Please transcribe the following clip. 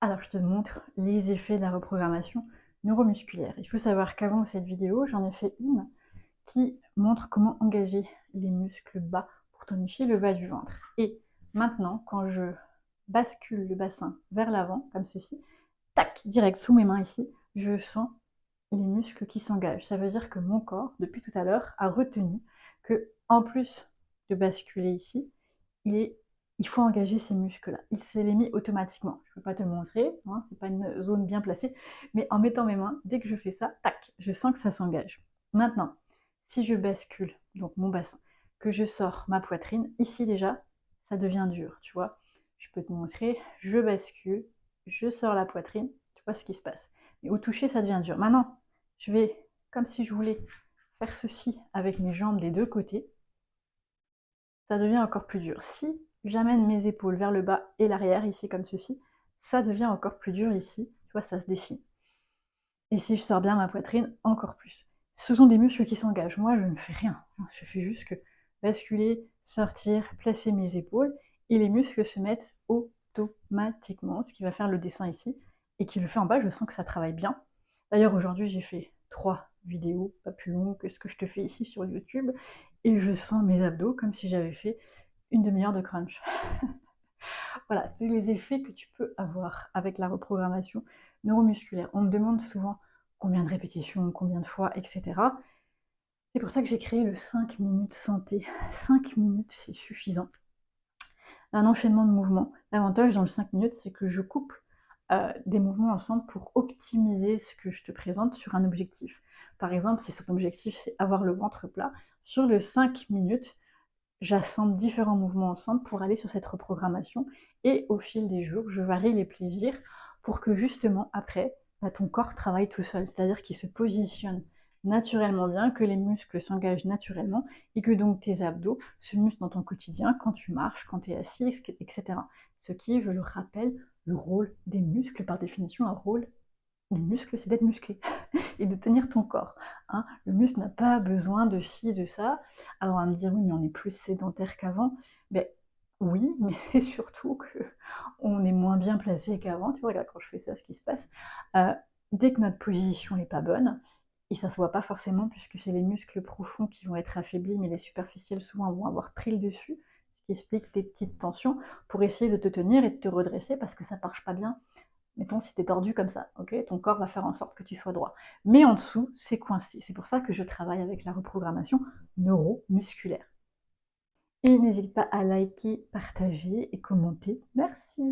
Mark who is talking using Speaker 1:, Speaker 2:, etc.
Speaker 1: Alors, je te montre les effets de la reprogrammation neuromusculaire. Il faut savoir qu'avant cette vidéo, j'en ai fait une qui montre comment engager les muscles bas pour tonifier le bas du ventre. Et maintenant, quand je bascule le bassin vers l'avant, comme ceci, tac, direct sous mes mains ici, je sens les muscles qui s'engagent. Ça veut dire que mon corps, depuis tout à l'heure, a retenu que, en plus de basculer ici, il faut engager ces muscles-là. Il se les mis automatiquement. Je ne peux pas te le montrer, hein, c'est pas une zone bien placée, mais en mettant mes mains, dès que je fais ça, tac, je sens que ça s'engage. Maintenant, si je bascule, donc mon bassin, que je sors ma poitrine, ici déjà, ça devient dur, tu vois. Je peux te montrer, je bascule, je sors la poitrine, tu vois ce qui se passe. Mais au toucher, ça devient dur. Maintenant, je vais, comme si je voulais faire ceci avec mes jambes des deux côtés, ça devient encore plus dur. Si j'amène mes épaules vers le bas et l'arrière, ici comme ceci, ça devient encore plus dur ici, tu vois, ça se dessine. Et si je sors bien ma poitrine, encore plus. Ce sont des muscles qui s'engagent. Moi, je ne fais rien. Je fais juste que basculer, sortir, placer mes épaules, et les muscles se mettent automatiquement, ce qui va faire le dessin ici, et qui le fait en bas, je sens que ça travaille bien. D'ailleurs, aujourd'hui, j'ai fait 3 vidéos, pas plus longues que ce que je te fais ici sur YouTube, et je sens mes abdos comme si j'avais fait une demi-heure de crunch. Voilà, c'est les effets que tu peux avoir avec la reprogrammation neuromusculaire. On me demande souvent combien de répétitions, combien de fois, etc. C'est pour ça que j'ai créé le 5 minutes santé. 5 minutes, c'est suffisant. Un enchaînement de mouvements. L'avantage dans le 5 minutes, c'est que je coupe des mouvements ensemble pour optimiser ce que je te présente sur un objectif. Par exemple, si cet objectif, c'est avoir le ventre plat, sur le 5 minutes, j'assemble différents mouvements ensemble pour aller sur cette reprogrammation et au fil des jours, je varie les plaisirs pour que justement après, ton corps travaille tout seul, c'est-à-dire qu'il se positionne naturellement bien, que les muscles s'engagent naturellement et que donc tes abdos se musclent dans ton quotidien quand tu marches, quand tu es assis, etc. Ce qui est, je le rappelle, le rôle des muscles, par définition, un rôle du muscle, c'est d'être musclé et de tenir ton corps. Hein. Le muscle n'a pas besoin de ci, de ça. Alors on va me dire, oui, mais on est plus sédentaire qu'avant. Ben oui, mais c'est surtout qu'on est moins bien placé qu'avant. Tu vois, regarde, quand je fais ça, ce qui se passe. Dès que notre position n'est pas bonne, et ça se voit pas forcément puisque c'est les muscles profonds qui vont être affaiblis, mais les superficiels souvent vont avoir pris le dessus, ce qui explique tes petites tensions, pour essayer de te tenir et de te redresser parce que ça marche pas bien. Mettons, si tu es tordu comme ça, ok, ton corps va faire en sorte que tu sois droit. Mais en dessous, c'est coincé. C'est pour ça que je travaille avec la reprogrammation neuromusculaire. Et n'hésite pas à liker, partager et commenter. Merci.